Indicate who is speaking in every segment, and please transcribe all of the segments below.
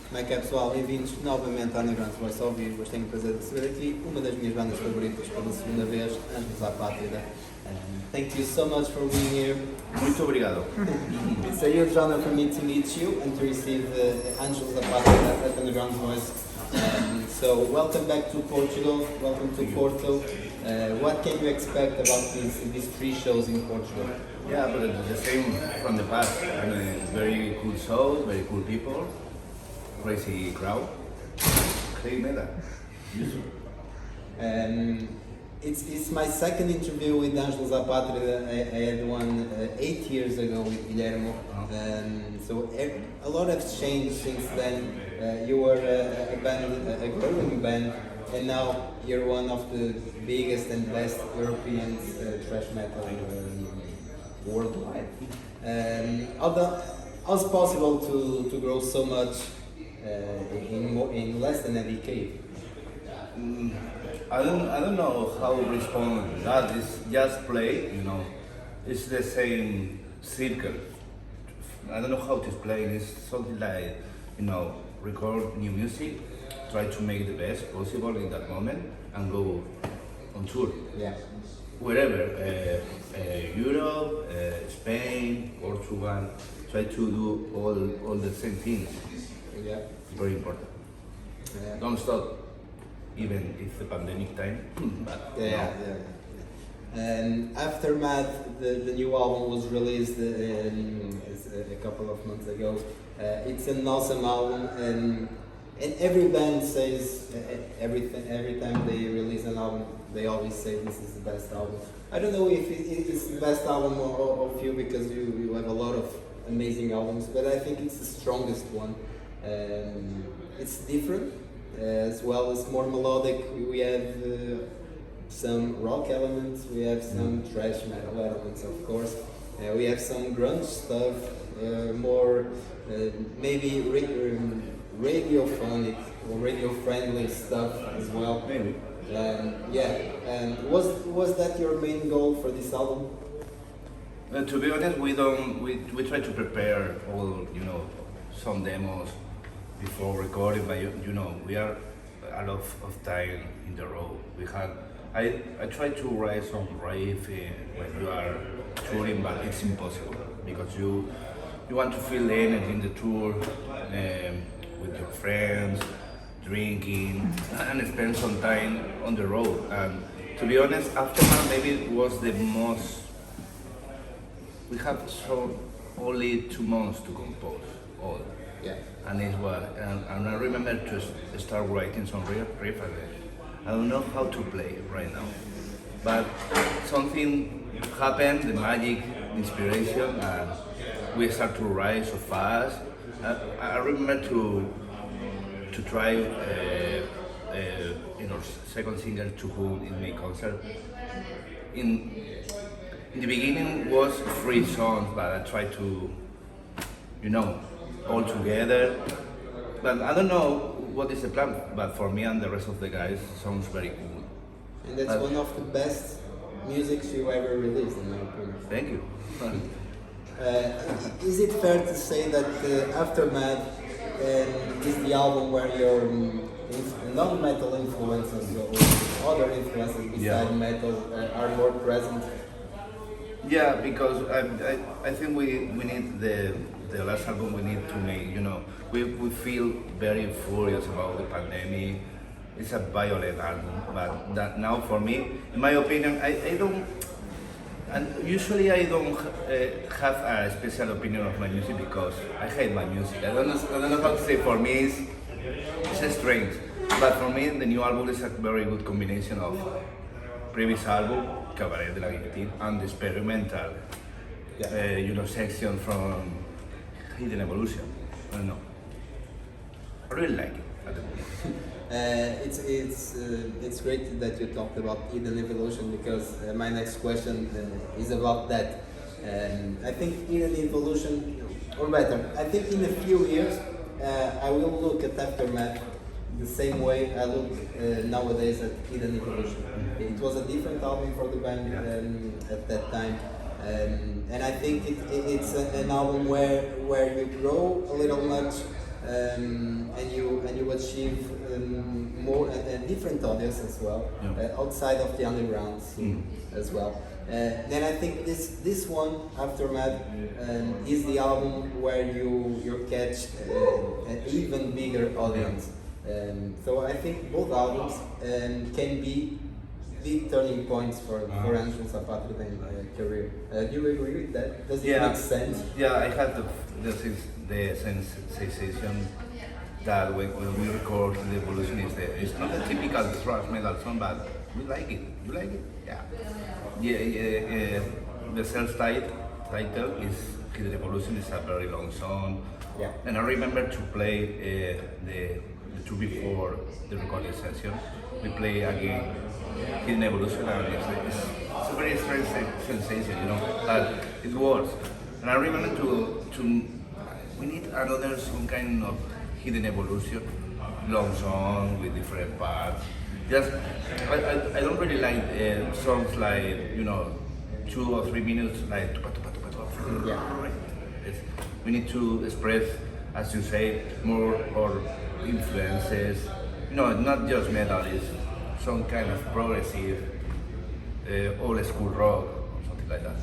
Speaker 1: Como é que é, pessoal? Bem-vindos novamente ao Undergroundsvoice ao vivo. Hoje tenho o prazer de receber aqui uma das minhas bandas favoritas pela segunda vez, ANGELUS APATRIDA. Thank you so much for being here.
Speaker 2: Muito obrigado.
Speaker 1: It's a huge honor for me to meet you and to receive ANGELUS APATRIDA at Undergroundsvoice. So welcome back to Portugal, welcome to Porto. What can you expect about these three shows in Portugal?
Speaker 2: Yeah, but the same from the past. I mean, very cool shows, very cool people, crazy crowd, heavy metal.
Speaker 1: It's my second interview with Angelus Apatria. I had one 8 years ago with Guillermo. So a lot has changed since then. You were a growing band, and now you're one of the biggest and best European thrash metal worldwide. How's it possible to grow so much in less than a decade?
Speaker 2: I don't know how to respond to that. It's just play, you know. It's the same circle. I don't know how to explain. It's something like, you know, record new music, try to make the best possible in that moment, and go on tour.
Speaker 1: Yeah.
Speaker 2: Wherever, Europe, Spain, Portugal, try to do all the same things.
Speaker 1: Yeah.
Speaker 2: Very important.
Speaker 1: Yeah.
Speaker 2: Don't stop, even if the pandemic time. But
Speaker 1: Yeah. Aftermath, the new album was released a couple of months ago. It's an awesome album, and every band says every time they release an album, they always say this is the best album. I don't know if it's the best album of you, because you have a lot of amazing albums, but I think it's the strongest one. It's different, as well as more melodic. We have some rock elements, we have some thrash metal elements, of course. We have some grunge stuff, more maybe radiophonic or radio-friendly stuff as well.
Speaker 2: maybe.
Speaker 1: And was that your main goal for this album?
Speaker 2: To be honest, we try to prepare all, you know, some demos before recording, but you know, we are a lot of time in the road. I try to write some riff when you are touring, but it's impossible because you want to feel the energy in the tour with your friends, drinking, and spend some time on the road. And to be honest, Aftermath maybe it was the most. We have only 2 months to compose all.
Speaker 1: Yeah.
Speaker 2: And it was, and I remember to start writing some riff. I don't know how to play right now, but something happened, the magic, inspiration, and we start to write so fast. I remember to try, you know, second singer to whom in my concert. In the beginning was 3 songs, but I tried to, you know, all together. But I don't know what is the plan, but for me and the rest of the guys, sounds very cool.
Speaker 1: And that's one of the best musics you ever released, in my opinion.
Speaker 2: Thank you.
Speaker 1: Is it fair to say that Aftermath is the album where your non-metal influences or other influences beside metal are more present?
Speaker 2: Yeah, because I think we need the last album we need to make, you know, we feel very furious about the pandemic. It's a violent album, but that now for me, in my opinion, I don't, and usually I don't have a special opinion of my music because I hate my music. I don't know how to say. For me, it's strange, but for me the new album is a very good combination of previous album, Cabaret de la Guillotine, and the experimental, you know, section from Hidden Evolution. I don't know. I really like it at the moment.
Speaker 1: It's great that you talked about Hidden Evolution, because my next question is about that. I think Hidden Evolution, or better, I think in a few years I will look at Aftermath the same way I look nowadays at Hidden Evolution. It was a different album for the band at that time. And I think it's an album where you grow a little much and you achieve more a different audience as well, outside of the underground scene as well. Then I think this one, Aftermath, is the album where you catch an even bigger audience. So I think both albums can be big turning points for Angelus Apatrida's career. Do you agree with that? Does it make sense?
Speaker 2: Yeah, I had the sensation that when we record The Evolution, it's not a typical thrash metal song, but we like it. You like it? Yeah. The self-title is The Evolution. Is a very long song.
Speaker 1: Yeah.
Speaker 2: And I remember to play the two before the recording session. We play again Hidden Evolution, and it's a very strange sensation, you know, but it works. And I remember we need another some kind of Hidden Evolution, long song with different parts. Just, I don't really like songs like, you know, 2 or 3 minutes, like, we need to express, as you say, more or influences, you know, not just metal, it's some kind of progressive, old school rock or something like that.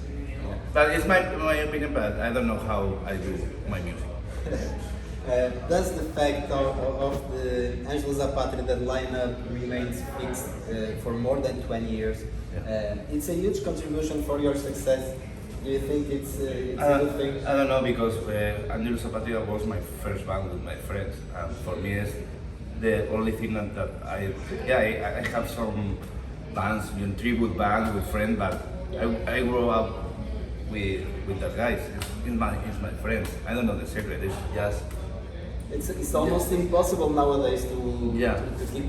Speaker 2: But it's my opinion, but I don't know how I do my music.
Speaker 1: Does the fact of the Angelus Apatrida lineup remains fixed for more than 20 years? It's a huge contribution for your success. Do you think it's a good thing?
Speaker 2: I don't know, because Angelus Apatria was my first band with my friends, and for me it's the only thing that I have some bands, you know, tribute bands with friends, but I grew up with the guys. It's my friends. I don't know the secret. It's just
Speaker 1: it's almost impossible nowadays to keep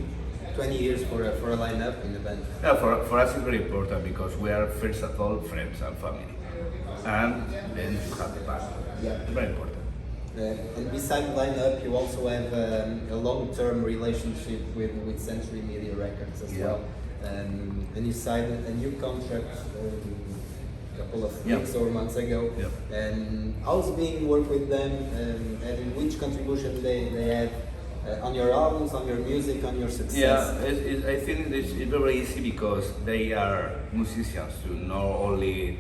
Speaker 1: 20 years for a lineup in the band.
Speaker 2: Yeah, for us it's very important, because we are first of all friends and family, and then you have the band.
Speaker 1: Yeah,
Speaker 2: it's very important.
Speaker 1: And besides lineup, you also have a long-term relationship with Century Media Records as well. And you signed a new contract a couple of weeks or months ago. And how's being work with them, and which contribution they had on your albums, on your music, on your success?
Speaker 2: Yeah, I think it's very easy, because they are musicians too, not only,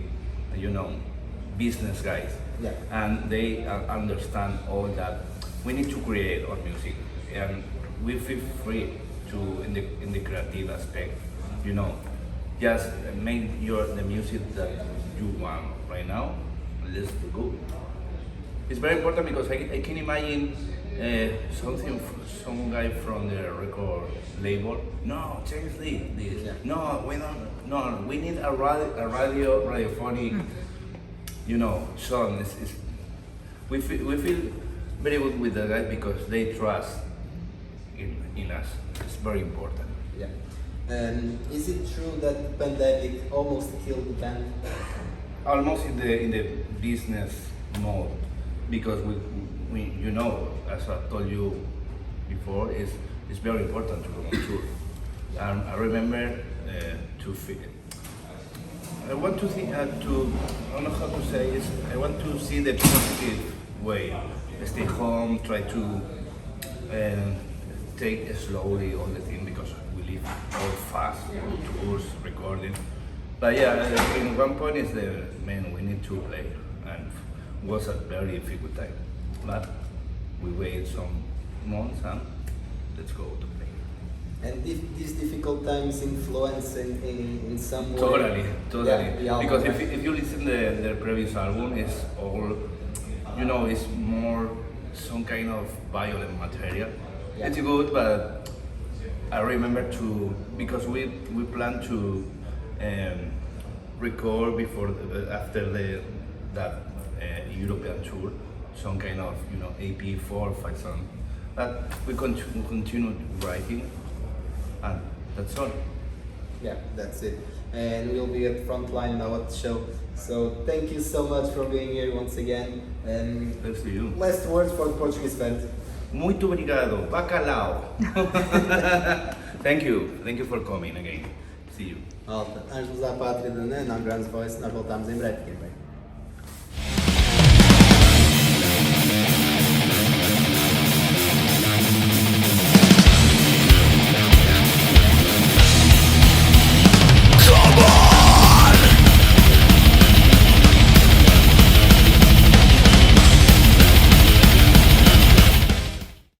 Speaker 2: you know, business guys. And they understand all that. We need to create our music, and we feel free to in the creative aspect, you know, just make the music that you want right now. Let's go. It's very important, because I can imagine some guy from the record label. No, change this. No, we don't. No, we need a radiophonic. You know, song. We feel very good with the guys, because they trust in us. It's very important.
Speaker 1: Is it true that the pandemic almost killed the band?
Speaker 2: Almost in the business mode, because we you know, as I told you before, it's very important to go on tour. And I remember I want to think I don't know how to say it. I want to see the positive way. Stay home, try to take it slowly all the thing, because we live all fast, tours, recording. But in one point is we need to play, and it was a very difficult time. But we wait some months and let's go to play.
Speaker 1: And these difficult times influence in some way?
Speaker 2: Totally. Because if you listen to their previous album, it's all, you know, it's more some kind of violent material. It's good, but I remember because we plan to record after that European tour, some kind of, you know, EP 4 or 5 songs. But we continue writing. And that's all.
Speaker 1: Yeah, that's it. And we'll be at Frontline now at the show. So thank you so much for being here once again. And
Speaker 2: thanks to you.
Speaker 1: Last words for the Portuguese fans.
Speaker 2: Muito obrigado. Bacalhau. Thank you for coming again. See you.
Speaker 1: Malta, Angelus Apátrida, na Undergrounds Voice. Nós voltamos em breve.